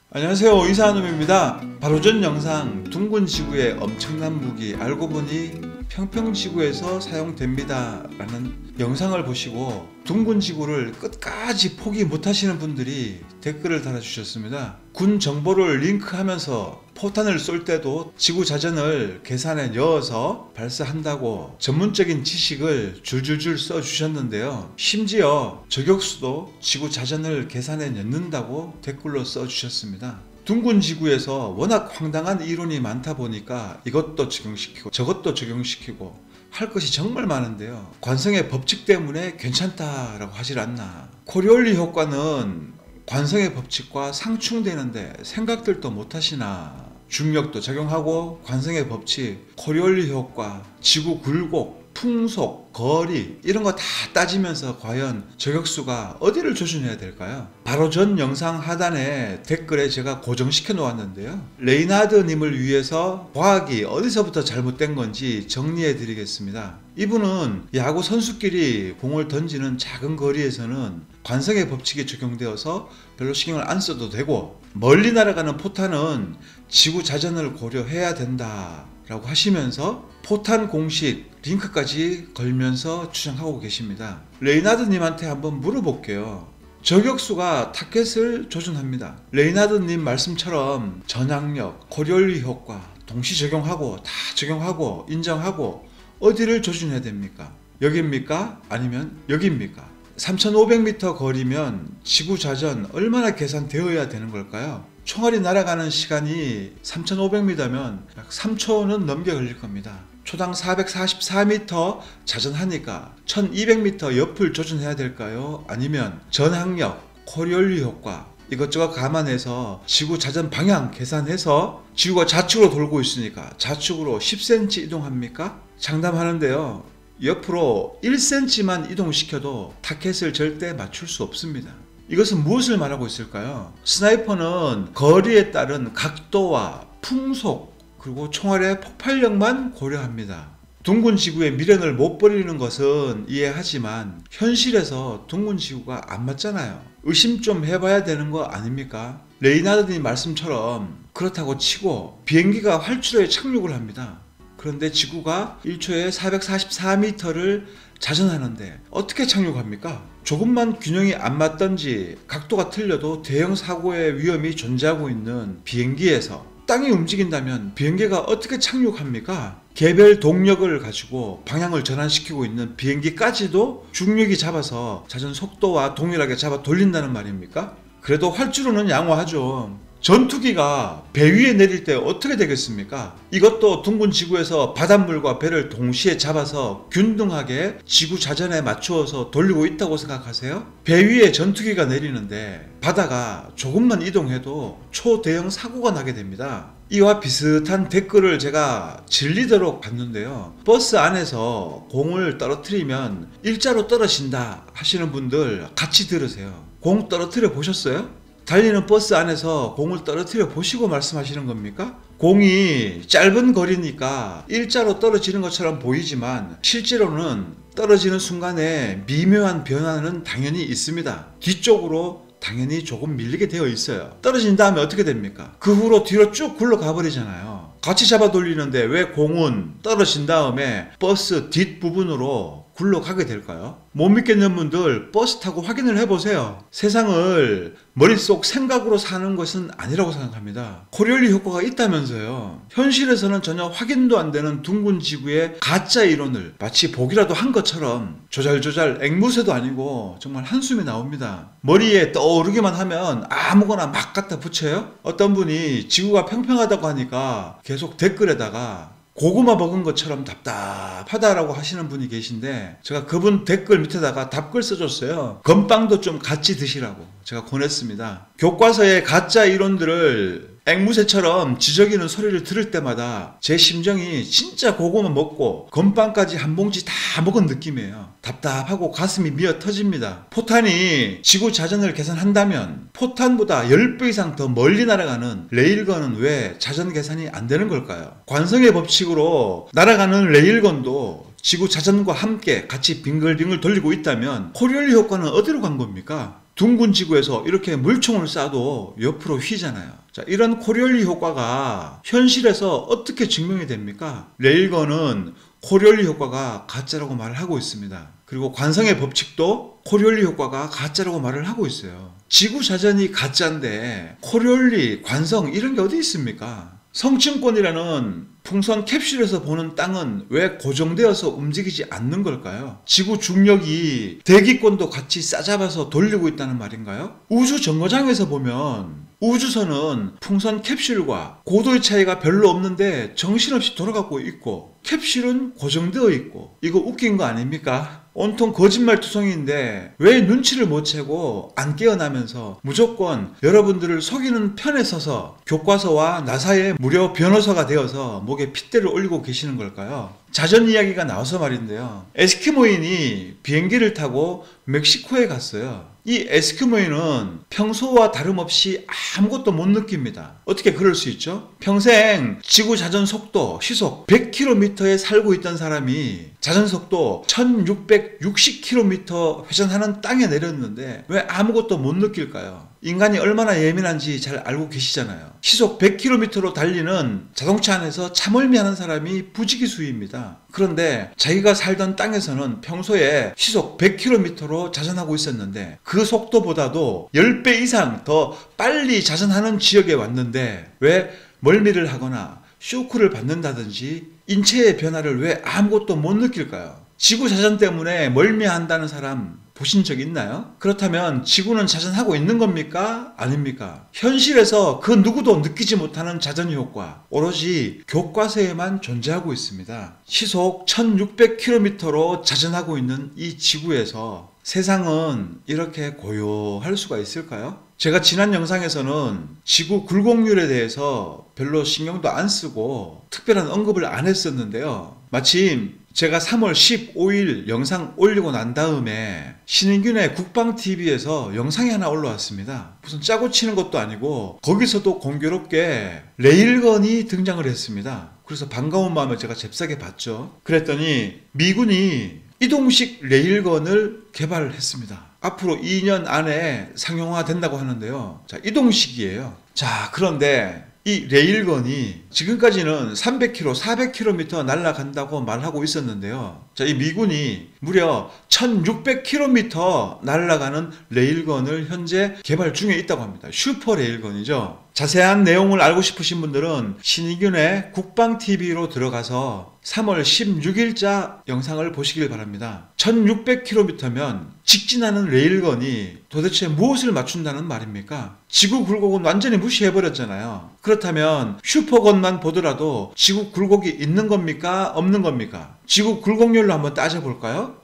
안녕하세요, 이사한놈입니다. 바로 전 영상 둥근 지구의 엄청난 무기 알고 보니 평평지구에서 사용됩니다 라는 영상을 보시고 둥근 지구를 끝까지 포기 못하시는 분들이 댓글을 달아주셨습니다. 군 정보를 링크하면서 포탄을 쏠 때도 지구 자전을 계산에 넣어서 발사한다고 전문적인 지식을 줄줄줄 써주셨는데요. 심지어 저격수도 지구 자전을 계산에 넣는다고 댓글로 써주셨습니다. 둥근 지구에서 워낙 황당한 이론이 많다 보니까 이것도 적용시키고 저것도 적용시키고 할 것이 정말 많은데요. 관성의 법칙 때문에 괜찮다라고 하질 않나. 코리올리 효과는 관성의 법칙과 상충되는데 생각들도 못하시나. 중력도 적용하고 관성의 법칙, 코리올리 효과, 지구 굴곡, 풍속, 거리 이런 거 다 따지면서 과연 저격수가 어디를 조준해야 될까요? 바로 전 영상 하단에 댓글에 제가 고정시켜 놓았는데요. 레이나드 님을 위해서 과학이 어디서부터 잘못된 건지 정리해 드리겠습니다. 이분은 야구 선수끼리 공을 던지는 작은 거리에서는 관성의 법칙이 적용되어서 별로 신경을 안 써도 되고, 멀리 날아가는 포탄은 지구 자전을 고려해야 된다 라고 하시면서 포탄 공식 링크까지 걸면서 주장하고 계십니다. 레이나드 님한테 한번 물어볼게요. 저격수가 타켓을 조준합니다. 레이나드 님 말씀처럼 전향력, 코리올리 효과 동시 적용하고 다 적용하고 인정하고 어디를 조준해야 됩니까? 여기입니까? 아니면 여기입니까? 3500m 거리면 지구 자전 얼마나 계산되어야 되는 걸까요? 총알이 날아가는 시간이 3500m면 약 3초는 넘게 걸릴 겁니다. 초당 444m 자전하니까 1200m 옆을 조준해야 될까요? 아니면 전항력, 코리올리 효과 이것저것 감안해서 지구 자전 방향 계산해서 지구가 좌측으로 돌고 있으니까 좌측으로 10cm 이동합니까? 장담하는데요. 옆으로 1cm만 이동시켜도 타켓을 절대 맞출 수 없습니다. 이것은 무엇을 말하고 있을까요? 스나이퍼는 거리에 따른 각도와 풍속 그리고 총알의 폭발력만 고려합니다. 둥근 지구의 미련을 못 버리는 것은 이해하지만 현실에서 둥근 지구가 안 맞잖아요. 의심 좀 해봐야 되는 거 아닙니까? 레이나드님 말씀처럼 그렇다고 치고 비행기가 활주로에 착륙을 합니다. 그런데 지구가 1초에 444m를 자전하는데 어떻게 착륙합니까? 조금만 균형이 안 맞던지 각도가 틀려도 대형 사고의 위험이 존재하고 있는 비행기에서 땅이 움직인다면 비행기가 어떻게 착륙합니까? 개별 동력을 가지고 방향을 전환시키고 있는 비행기까지도 중력이 잡아서 자전 속도와 동일하게 잡아 돌린다는 말입니까? 그래도 활주로는 양호하죠. 전투기가 배 위에 내릴 때 어떻게 되겠습니까? 이것도 둥근 지구에서 바닷물과 배를 동시에 잡아서 균등하게 지구 자전에 맞추어서 돌리고 있다고 생각하세요? 배 위에 전투기가 내리는데 바다가 조금만 이동해도 초대형 사고가 나게 됩니다. 이와 비슷한 댓글을 제가 진리대로 봤는데요. 버스 안에서 공을 떨어뜨리면 일자로 떨어진다 하시는 분들 같이 들으세요. 공 떨어뜨려 보셨어요? 달리는 버스 안에서 공을 떨어뜨려 보시고 말씀하시는 겁니까? 공이 짧은 거리니까 일자로 떨어지는 것처럼 보이지만 실제로는 떨어지는 순간에 미묘한 변화는 당연히 있습니다. 뒤쪽으로 당연히 조금 밀리게 되어 있어요. 떨어진 다음에 어떻게 됩니까? 그 후로 뒤로 쭉 굴러가 버리잖아요. 같이 잡아 돌리는데 왜 공은 떨어진 다음에 버스 뒷부분으로 굴러가게 될까요? 못 믿겠는 분들 버스 타고 확인을 해보세요. 세상을 머릿속 생각으로 사는 것은 아니라고 생각합니다. 코리올리 효과가 있다면서요. 현실에서는 전혀 확인도 안 되는 둥근 지구의 가짜 이론을 마치 보기라도 한 것처럼 조잘조잘 앵무새도 아니고 정말 한숨이 나옵니다. 머리에 떠오르기만 하면 아무거나 막 갖다 붙여요? 어떤 분이 지구가 평평하다고 하니까 계속 댓글에다가 고구마 먹은 것처럼 답답하다라고 하시는 분이 계신데 제가 그분 댓글 밑에다가 답글 써줬어요. 건빵도 좀 같이 드시라고 제가 권했습니다. 교과서의 가짜 이론들을 앵무새처럼 지저귀는 소리를 들을 때마다 제 심정이 진짜 고구마 먹고 건빵까지 한 봉지 다 먹은 느낌이에요. 답답하고 가슴이 미어 터집니다. 포탄이 지구 자전을 계산한다면 포탄보다 10배 이상 더 멀리 날아가는 레일건은 왜 자전 계산이 안 되는 걸까요? 관성의 법칙으로 날아가는 레일건도 지구 자전과 함께 같이 빙글빙글 돌리고 있다면 코리올리 효과는 어디로 간 겁니까? 둥근 지구에서 이렇게 물총을 쏴도 옆으로 휘잖아요. 자, 이런 코리올리 효과가 현실에서 어떻게 증명이 됩니까? 레일건은 코리올리 효과가 가짜라고 말을 하고 있습니다. 그리고 관성의 법칙도 코리올리 효과가 가짜라고 말을 하고 있어요. 지구 자전이 가짜인데 코리올리, 관성 이런 게 어디 있습니까? 성층권이라는 풍선 캡슐에서 보는 땅은 왜 고정되어서 움직이지 않는 걸까요? 지구 중력이 대기권도 같이 싸잡아서 돌리고 있다는 말인가요? 우주 정거장에서 보면 우주선은 풍선 캡슐과 고도의 차이가 별로 없는데 정신없이 돌아가고 있고 캡슐은 고정되어 있고 이거 웃긴 거 아닙니까? 온통 거짓말투성이인데 왜 눈치를 못 채고 안 깨어나면서 무조건 여러분들을 속이는 편에 서서 교과서와 나사의 무료 변호사가 되어서 목에 핏대를 올리고 계시는 걸까요? 자전 이야기가 나와서 말인데요. 에스키모인이 비행기를 타고 멕시코에 갔어요. 이 에스키모인은 평소와 다름없이 아무것도 못 느낍니다. 어떻게 그럴 수 있죠? 평생 지구 자전 속도 시속 100km에 살고 있던 사람이 자전 속도 1660km 회전하는 땅에 내렸는데 왜 아무것도 못 느낄까요? 인간이 얼마나 예민한지 잘 알고 계시잖아요. 시속 100km로 달리는 자동차 안에서 차멀미하는 사람이 부지기수입니다. 그런데 자기가 살던 땅에서는 평소에 시속 100km로 자전하고 있었는데 그 속도보다도 10배 이상 더 빨리 자전하는 지역에 왔는데 왜 멀미를 하거나 쇼크를 받는다든지 인체의 변화를 왜 아무것도 못 느낄까요? 지구 자전 때문에 멀미한다는 사람 보신 적 있나요? 그렇다면 지구는 자전하고 있는 겁니까? 아닙니까? 현실에서 그 누구도 느끼지 못하는 자전 효과 오로지 교과서에만 존재하고 있습니다. 시속 1600km로 자전하고 있는 이 지구에서 세상은 이렇게 고요할 수가 있을까요? 제가 지난 영상에서는 지구 굴곡률에 대해서 별로 신경도 안 쓰고 특별한 언급을 안 했었는데요. 마침 제가 3월 15일 영상 올리고 난 다음에 신인균의 국방TV에서 영상이 하나 올라왔습니다. 무슨 짜고 치는 것도 아니고 거기서도 공교롭게 레일건이 등장을 했습니다. 그래서 반가운 마음에 제가 잽싸게 봤죠. 그랬더니 미군이 이동식 레일건을 개발을 했습니다. 앞으로 2년 안에 상용화 된다고 하는데요. 자, 이동식이에요. 자, 그런데 이 레일건이 지금까지는 300km, 400km 날아간다고 말하고 있었는데요. 자, 이 미군이 무려 1600km 날아가는 레일건을 현재 개발 중에 있다고 합니다. 슈퍼 레일건이죠. 자세한 내용을 알고 싶으신 분들은 신인균의 국방TV로 들어가서 3월 16일자 영상을 보시길 바랍니다. 1600km면 직진하는 레일건이 도대체 무엇을 맞춘다는 말입니까? 지구 굴곡은 완전히 무시해버렸잖아요. 그렇다면 슈퍼건만 보더라도 지구 굴곡이 있는 겁니까? 없는 겁니까? 지구 굴곡률로 한번 따져볼까요?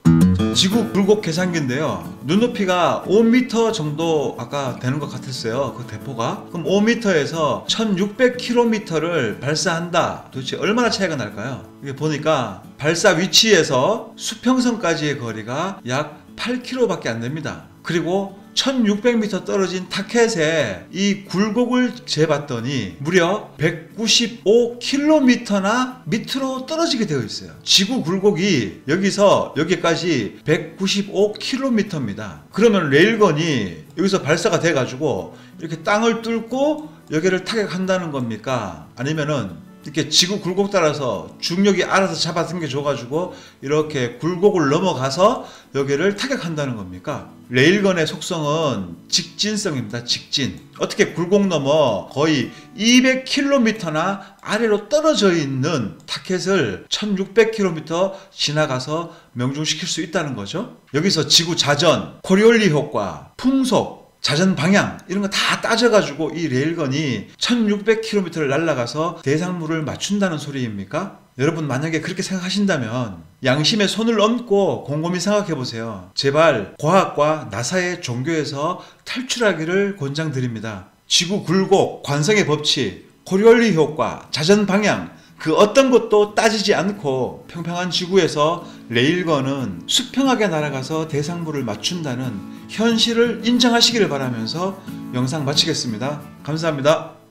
지구 굴곡 계산기인데요. 눈높이가 5m 정도 아까 되는 것 같았어요. 그 대포가. 그럼 5m에서 1600km를 발사한다. 도대체 얼마나 차이가 날까요? 이게 보니까 발사 위치에서 수평선까지의 거리가 약 8km밖에 안 됩니다. 그리고 1600m 떨어진 타켓에 이 굴곡을 재봤더니 무려 195km나 밑으로 떨어지게 되어 있어요. 지구 굴곡이 여기서 여기까지 195km입니다. 그러면 레일건이 여기서 발사가 돼 가지고 이렇게 땅을 뚫고 여기를 타격한다는 겁니까? 아니면은 이렇게 지구 굴곡 따라서 중력이 알아서 잡아당겨 줘가지고 이렇게 굴곡을 넘어가서 여기를 타격한다는 겁니까? 레일건의 속성은 직진성입니다. 직진. 어떻게 굴곡 넘어 거의 200km나 아래로 떨어져 있는 타켓을 1600km 지나가서 명중시킬 수 있다는 거죠. 여기서 지구 자전, 코리올리 효과, 풍속, 자전 방향 이런 거 다 따져가지고 이 레일건이 1600km를 날아가서 대상물을 맞춘다는 소리입니까? 여러분 만약에 그렇게 생각하신다면 양심에 손을 얹고 곰곰이 생각해보세요. 제발 과학과 나사의 종교에서 탈출하기를 권장드립니다. 지구 굴곡, 관성의 법칙, 코리올리 효과, 자전 방향 그 어떤 것도 따지지 않고 평평한 지구에서 레일건은 수평하게 날아가서 대상물을 맞춘다는 현실을 인정하시기를 바라면서 영상 마치겠습니다. 감사합니다.